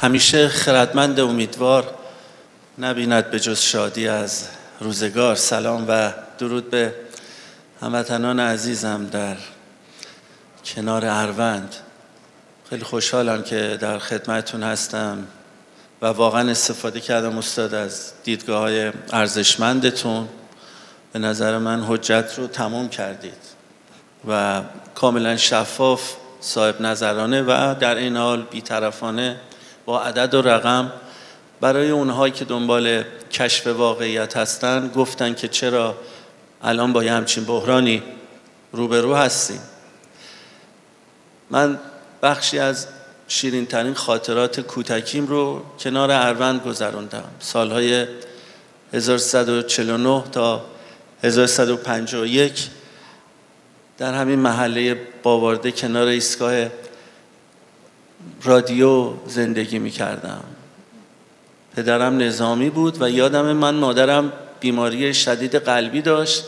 همیشه خردمند امیدوار نبیند به جز شادی از روزگار. سلام و درود به هموطنان عزیزم در کنار اروند. خیلی خوشحالم که در خدمتتون هستم و واقعا استفاده کردم استاد از دیدگاه‌های ارزشمندتون. به نظر من حجت رو تمام کردید و کاملا شفاف، صاحب نظرانه و در این حال بی‌طرفانه با عدد و رقم برای اونهایی که دنبال کشف واقعیت هستن گفتن که چرا الان با یه همچین بحرانی روبرو هستیم. من بخشی از شیرین ترین خاطرات کودکیم رو کنار اروند گذروندم. سالهای 1349 تا 1151 در همین محله باوارده کنار ایستگاه رادیو زندگی می کردم. پدرم نظامی بود و یادم من مادرم بیماری شدید قلبی داشت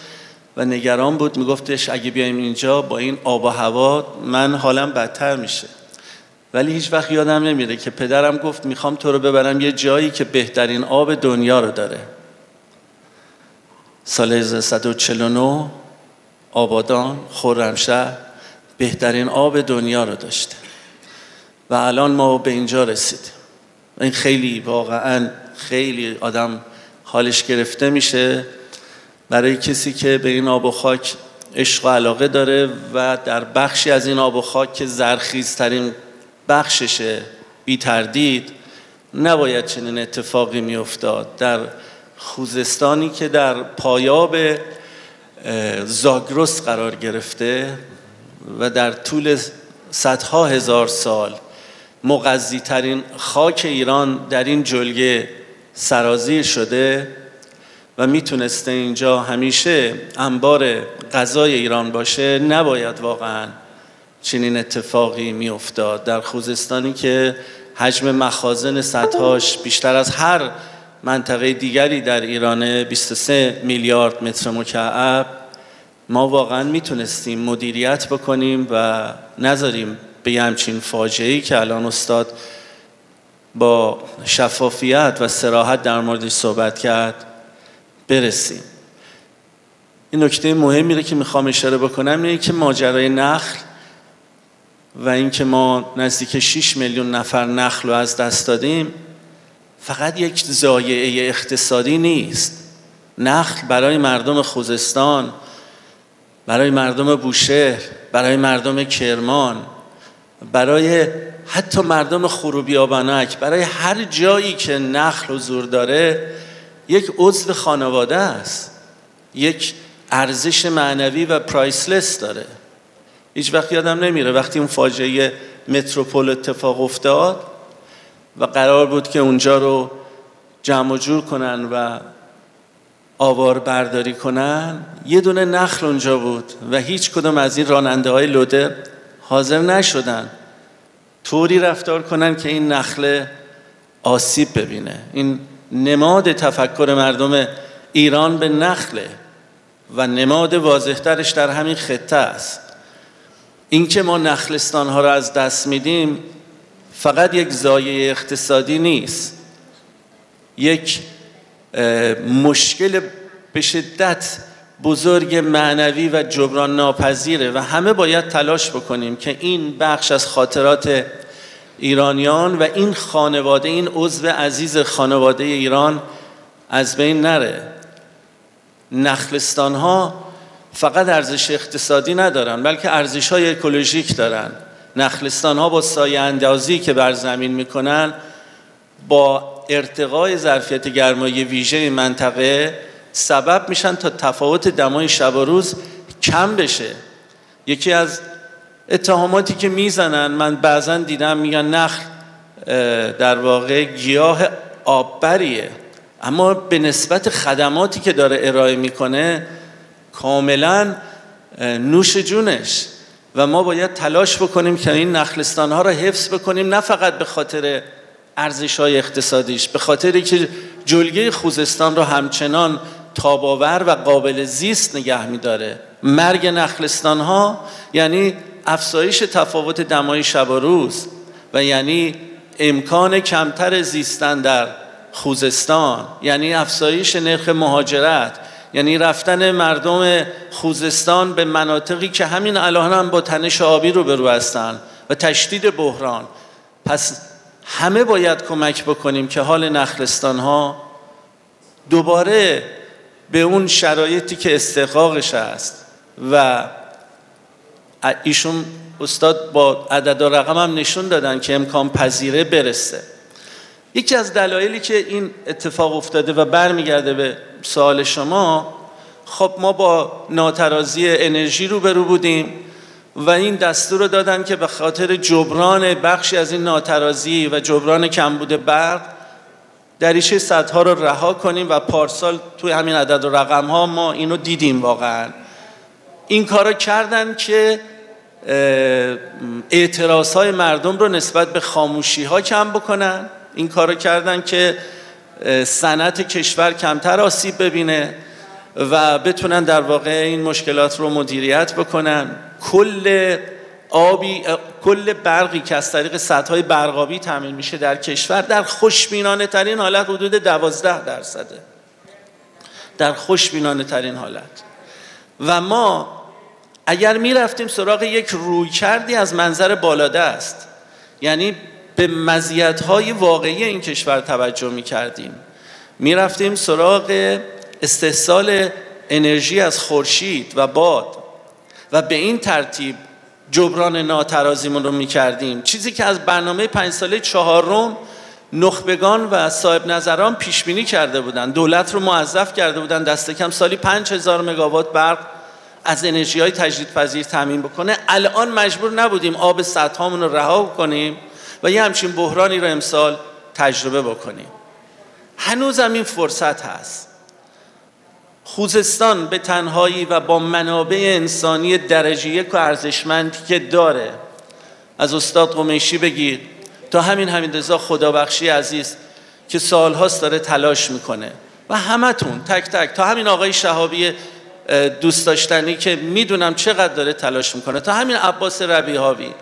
و نگران بود، می گفتش اگه بیایم اینجا با این آب و هوا من حالم بدتر میشه. ولی هیچ وقت یادم نمیره که پدرم گفت میخوام تو رو ببرم یه جایی که بهترین آب دنیا رو داره. سال 1149 آبادان، خرمشهر بهترین آب دنیا رو داشته و الان ما به اینجا رسیدیم. این خیلی واقعا خیلی آدم حالش گرفته میشه برای کسی که به این آب و خاک عشق و علاقه داره و در بخشی از این آب و خاک که زرخیزترین بخششه بی تردید نباید چنین اتفاقی میافتاد. در خوزستانی که در پایاب زاگرس قرار گرفته و در طول صدها هزار سال مغذی ترین خاک ایران در این جلگه سرازیر شده و میتونسته اینجا همیشه انبار غذای ایران باشه، نباید واقعا چنین اتفاقی میافتاد. در خوزستانی که حجم مخازن سدهاش بیشتر از هر منطقه دیگری در ایران 23 میلیارد متر مکعب، ما واقعا میتونستیم مدیریت بکنیم و نذاریم به همچین فاجعه‌ای که الان استاد با شفافیت و صراحت در موردش صحبت کرد برسیم. این نکته مهمی رو که میخوام اشاره بکنم اینه که ماجرای نخل و اینکه ما نزدیک 6 میلیون نفر نخل رو از دست دادیم فقط یک ضایعه اقتصادی نیست. نخل برای مردم خوزستان، برای مردم بوشهر، برای مردم کرمان، برای حتی مردم خروبیابنک، برای هر جایی که نخل حضور داره یک عضو خانواده است، یک ارزش معنوی و پرایسلس داره. هیچ وقت یادم نمیره وقتی اون فاجعه متروپول اتفاق افتاد و قرار بود که اونجا رو جمع و جور کنن و آوار برداری کنن، یه دونه نخل اونجا بود و هیچ کدوم از این راننده های لوده حاضر نشدن طوری رفتار کنن که این نخل آسیب ببینه. این نماد تفکر مردم ایران به نخله و نماد واضح‌ترش در همین خطه است. این که ما نخلستان ها رو از دست میدیم فقط یک ضایعه اقتصادی نیست، یک مشکل به شدت بزرگ معنوی و جبران ناپذیره و همه باید تلاش بکنیم که این بخش از خاطرات ایرانیان و این خانواده، این عضو عزیز خانواده ایران از بین نره. نخلستان ها فقط ارزش اقتصادی ندارن بلکه ارزش های اکولوژیک دارن. نخلستان ها با سایه اندازی که بر زمین میکنن با ارتقای ظرفیت گرمایی ویژه منطقه سبب میشن تا تفاوت دمای شب و روز کم بشه. یکی از اتهاماتی که میزنن، من بعضا دیدم میگن نخل در واقع گیاه آببریه، اما به نسبت خدماتی که داره ارائه میکنه کاملا نوش جونش و ما باید تلاش بکنیم که این نخلستان ها را حفظ بکنیم، نه فقط به خاطر ارزش های اقتصادیش، به خاطری که جلگه خوزستان رو همچنان تاب‌آور و قابل زیست نگه می‌داره. مرگ نخلستان‌ها یعنی افزایش تفاوت دمای شب و روز و یعنی امکان کمتر زیستن در خوزستان، یعنی افزایش نرخ مهاجرت، یعنی رفتن مردم خوزستان به مناطقی که همین الان هم با تنش آبی روبرو هستن و تشدید بحران. پس همه باید کمک بکنیم که حال نخلستان ها دوباره به اون شرایطی که استحقاقش است و ایشون استاد با عدد و رقم هم نشون دادن که امکان پذیره برسه. یکی از دلایلی که این اتفاق افتاده و برمیگرده به سوال شما، خب ما با ناترازی انرژی روبرو بودیم و این دستور رو دادن که به خاطر جبران بخشی از این ناترازی و جبران کمبود برق دریچه سدها رو رها کنیم و پارسال توی همین عدد و رقم ها ما اینو دیدیم. واقعا این کارو کردن که اعتراض های مردم رو نسبت به خاموشی ها کم بکنن، این کارو کردن که صنعت کشور کمتر آسیب ببینه و بتونن در واقع این مشکلات رو مدیریت بکنن. کل برقی که از طریق سدهای برقابی تامین میشه در کشور در خوشبینانه ترین حالت حدود 12%، در خوشبینانه ترین حالت. و ما اگر میرفتیم سراغ یک رویکردی از منظر بالادست، یعنی به مزیت‌های واقعی این کشور توجه می‌کردیم، می‌رفتیم سراغ استحصال انرژی از خورشید و باد و به این ترتیب جبران ناترازیمون رو می‌کردیم، چیزی که از برنامه 5 ساله چهارم نخبگان و صاحب نظران پیش بینی کرده بودند. دولت رو موظف کرده بودند دست کم سالی 5000 مگاوات برق از انرژی‌های تجدیدپذیر تامین بکنه. الان مجبور نبودیم آب سدهامون رو رها کنیم و یه همچین بحرانی رو امسال تجربه بکنیم. هنوزم این فرصت هست. خوزستان به تنهایی و با منابع انسانی درجه یک و ارزشمندی که داره، از استاد قمیشی بگیر تا همین حمیدرضا خدابخشی عزیز که سالهاست داره تلاش میکنه و همتون تک تک، تا همین آقای شهابی دوست داشتنی که میدونم چقدر داره تلاش میکنه، تا همین عباس ربیعاوی،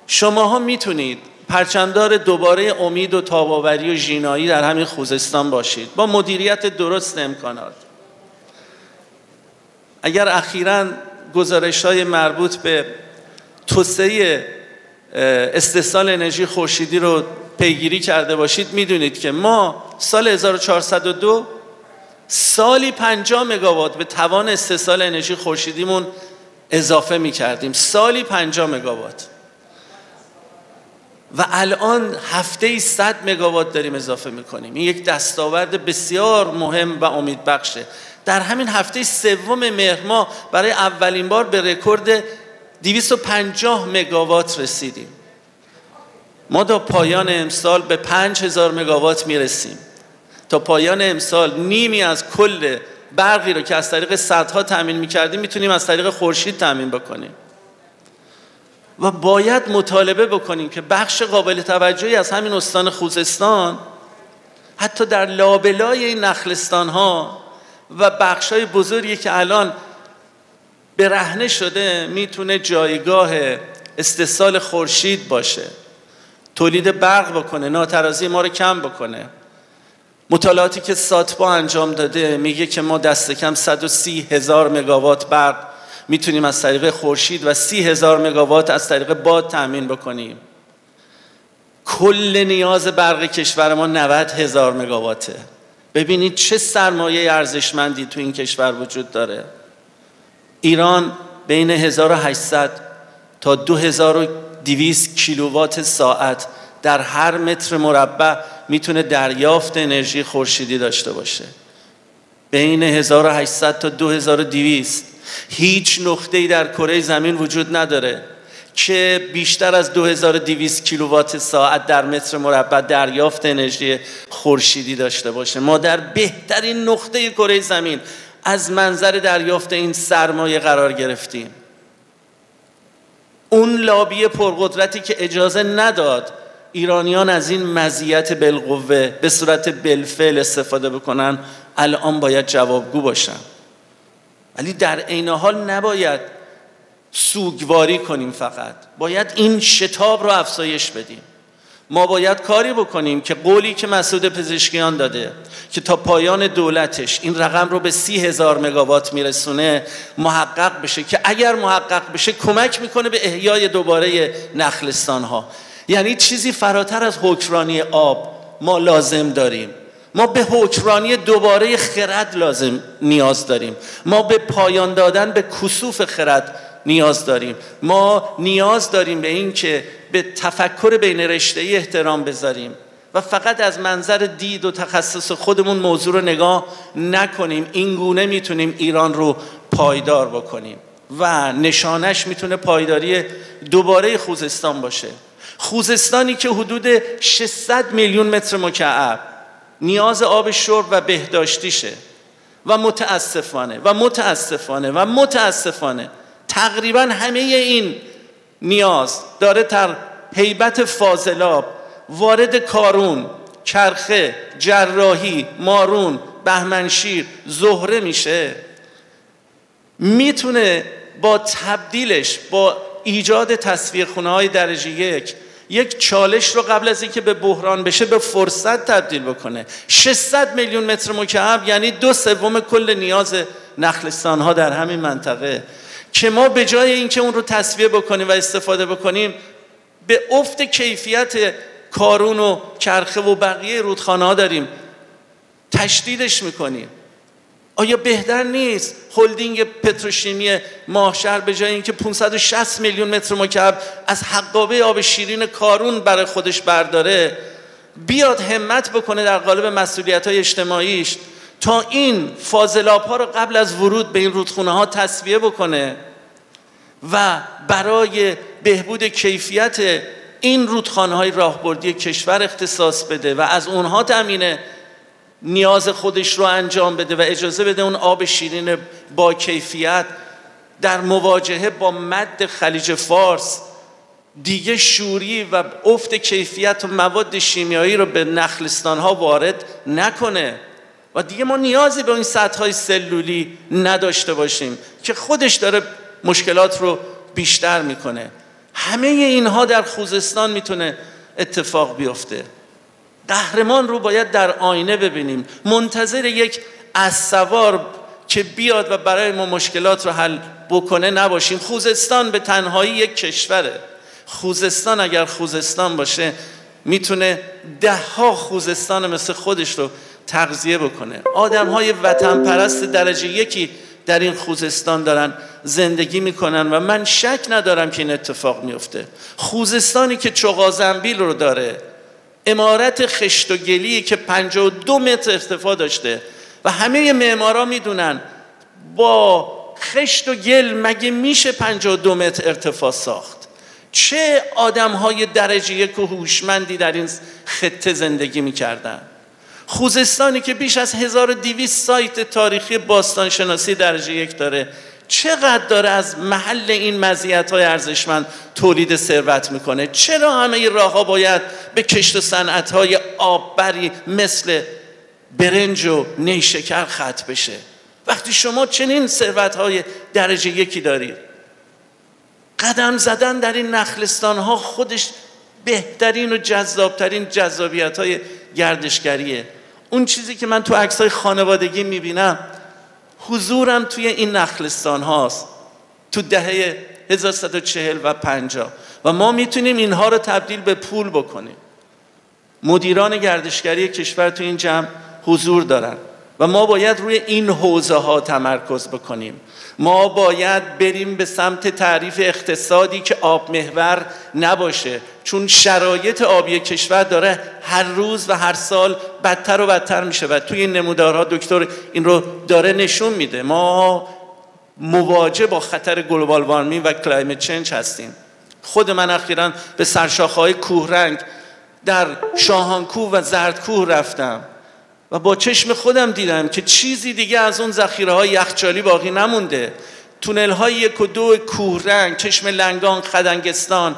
شماها میتونید پرچمدار دوباره امید و تاب‌آوری و ژینایی در همین خوزستان باشید با مدیریت درست امکانات. اگر اخیراً گزارش‌های مربوط به توسعه استحصال انرژی خورشیدی رو پیگیری کرده باشید، میدونید که ما سال 1402 سالی 50 مگاوات به توان استحصال انرژی خورشیدیمون اضافه می‌کردیم، سالی 50 مگاوات، و الان هفته‌ای 100 مگاوات داریم اضافه می‌کنیم. این یک دستاورد بسیار مهم و امیدبخشه. در همین هفته سوم مهر ماه برای اولین بار به رکورد 250 مگاوات رسیدیم. ما تا پایان امسال به 5000 مگاوات میرسیم. تا پایان امسال نیمی از کل برقی رو که از طریق سدها تامین می‌کردیم میتونیم از طریق خورشید تامین بکنیم. و باید مطالبه بکنیم که بخش قابل توجهی از همین استان خوزستان، حتی در لابلای این نخلستان‌ها و بخش‌های بزرگی که الان برهنه شده، میتونه جایگاه استحصال خورشید باشه، تولید برق بکنه، ناترازی ما رو کم بکنه. مطالعاتی که ساتپا انجام داده میگه که ما دست کم 130,000 مگاوات برق میتونیم از طریق خورشید و 30,000 مگاوات از طریق باد تامین بکنیم. کل نیاز برق کشور ما 90,000 مگاواته. ببینید چه سرمایه ارزشمندی تو این کشور وجود داره. ایران بین 1800 تا 2200 کیلووات ساعت در هر متر مربع میتونه دریافت انرژی خورشیدی داشته باشه. بین 1800 تا 2200 هیچ نقطه‌ای در کره زمین وجود نداره که بیشتر از 2200 کیلووات ساعت در متر مربع دریافت انرژی خورشیدی داشته باشه. ما در بهترین نقطه کره زمین از منظر دریافت این سرمایه قرار گرفتیم. اون لابی پرقدرتی که اجازه نداد ایرانیان از این مزیت بالقوه به صورت بالفعل استفاده بکنن، الان باید جوابگو باشن. ولی در عین حال نباید سوگواری کنیم، فقط باید این شتاب رو افزایش بدیم. ما باید کاری بکنیم که قولی که مسعود پزشکیان داده که تا پایان دولتش این رقم رو به 30,000 مگاوات میرسونه محقق بشه، که اگر محقق بشه کمک میکنه به احیای دوباره نخلستان ها. یعنی چیزی فراتر از حکمرانی آب ما لازم داریم. ما به حکمرانی دوباره خرد نیاز داریم. ما به پایان دادن به کسوف خرد نیاز داریم. ما نیاز داریم به این که به تفکر بین رشته‌ای احترام بذاریم و فقط از منظر دید و تخصص خودمون موضوع رو نگاه نکنیم. این گونه میتونیم ایران رو پایدار بکنیم و نشانش میتونه پایداری دوباره خوزستان باشه. خوزستانی که حدود 600 میلیون متر مکعب نیاز آب شرب و بهداشتیشه و متاسفانه تقریبا همه این نیاز داره در هیبت فاضلاب وارد کارون، کرخه، جراحی، مارون، بهمنشیر، زهره میشه. میتونه با تبدیلش، با ایجاد تصفیه‌خونه‌های درجه یک چالش رو قبل از اینکه به بحران بشه به فرصت تبدیل بکنه. 600 میلیون متر مکعب یعنی 2/3 کل نیاز نخلستان‌ها در همین منطقه، که ما به جای اینکه اون رو تصفیه بکنیم و استفاده بکنیم به افت کیفیت کارون و کرخه و بقیه رودخانه‌ها داریم تشدیدش میکنیم. آیا بهتر نیست هلدینگ پتروشیمی ماهشهر به جای اینکه 560 میلیون متر مکعب از حقابه آب شیرین کارون برای خودش برداره، بیاد همت بکنه در قالب مسئولیت‌های اجتماعیش تا این فاضلاب‌ها رو قبل از ورود به این رودخونه‌ها تصفیه بکنه و برای بهبود کیفیت این رودخانه‌های راهبردی کشور اختصاص بده و از اونها تامین نیاز خودش رو انجام بده و اجازه بده اون آب شیرین با کیفیت در مواجهه با مد خلیج فارس دیگه شوری و افت کیفیت و مواد شیمیایی رو به نخلستان‌ها وارد نکنه و دیگه ما نیازی به این سدهای سلولی نداشته باشیم که خودش داره مشکلات رو بیشتر میکنه. همه اینها در خوزستان میتونه اتفاق بیفته. قهرمان رو باید در آینه ببینیم، منتظر یک اسوار که بیاد و برای ما مشکلات رو حل بکنه نباشیم. خوزستان به تنهایی یک کشوره. خوزستان اگر خوزستان باشه میتونه 10 خوزستان مثل خودش رو تغذیه بکنه. آدم‌های وطن پرست درجه 1 در این خوزستان دارن زندگی میکنن و من شک ندارم که این اتفاق میفته. خوزستانی که چغازنبیل رو داره، عمارت خشت و گلی که 52 متر ارتفاع داشته و همه معمارا میدونن با خشت و گل مگه میشه 52 متر ارتفاع ساخت؟ چه آدم‌های درجه 1 و هوشمندی در این خطه زندگی میکردن. خوزستانی که بیش از 1200 سایت تاریخی باستانشناسی درجه 1 داره، چقدر داره از محل این مزیت‌های ارزشمند تولید ثروت میکنه؟ چرا همه این راه‌ها باید به کشت و صنعت‌های آببری مثل برنج و نیشکر ختم بشه وقتی شما چنین ثروت‌های درجه 1 دارید؟ قدم زدن در این نخلستان‌ها خودش بهترین و جذابترین جذابیت‌های گردشگریه. اون چیزی که من تو عکس‌های خانوادگی میبینم، حضورم توی این نخلستان هاست تو دهه 1140 و 50 و ما میتونیم اینها رو تبدیل به پول بکنیم. مدیران گردشگری کشور تو این جمع حضور دارن و ما باید روی این حوزه ها تمرکز بکنیم. ما باید بریم به سمت تعریف اقتصادی که آب محور نباشه، چون شرایط آبی کشور داره هر روز و هر سال بدتر و بدتر میشه و توی این نمودارها دکتر این رو داره نشون میده. ما مواجه با خطر گلوبال وارمینگ و کلایمت چنج هستیم. خود من اخیراً به سرشاخه‌های کوهرنگ در شاهانکوه و زردکوه رفتم و با چشم خودم دیدم که چیزی دیگه از اون ذخیره‌های یخچالی باقی نمونده. تونل‌های 1 و 2 کوهرنگ، چشم لنگان، خدنگستان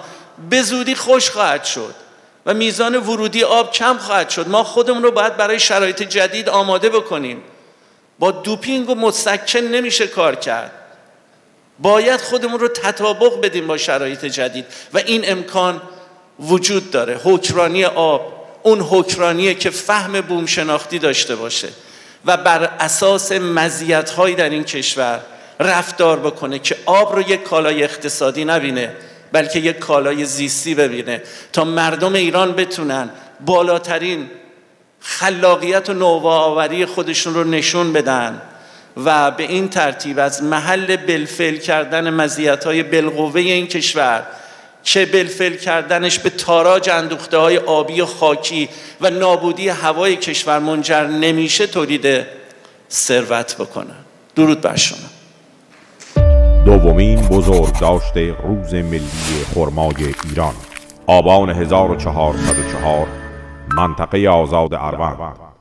به زودی خوش خواهد شد و میزان ورودی آب کم خواهد شد. ما خودمون رو باید برای شرایط جدید آماده بکنیم. با دوپینگ و مسکن نمیشه کار کرد. باید خودمون رو تطابق بدیم با شرایط جدید و این امکان وجود داره. حکرانی آب اون حکرانیه که فهم بوم شناختی داشته باشه و بر اساس مزیت‌هایی در این کشور رفتار بکنه که آب رو یک کالای اقتصادی نبینه بلکه یک کالای زیستی ببینه، تا مردم ایران بتونن بالاترین خلاقیت و نوآوری خودشون رو نشون بدن و به این ترتیب از محل بالفعل کردن مزیت‌های بالقوه این کشور، چه بالفعل کردنش به تاراج اندوخته‌های آبی و خاکی و نابودی هوای کشور منجر نمیشه، تولید ثروت بکنن. درود بر شما. دومین بزرگداشت روز ملی خرمای ایران، آبان 1404 منطقه آزاد اروند.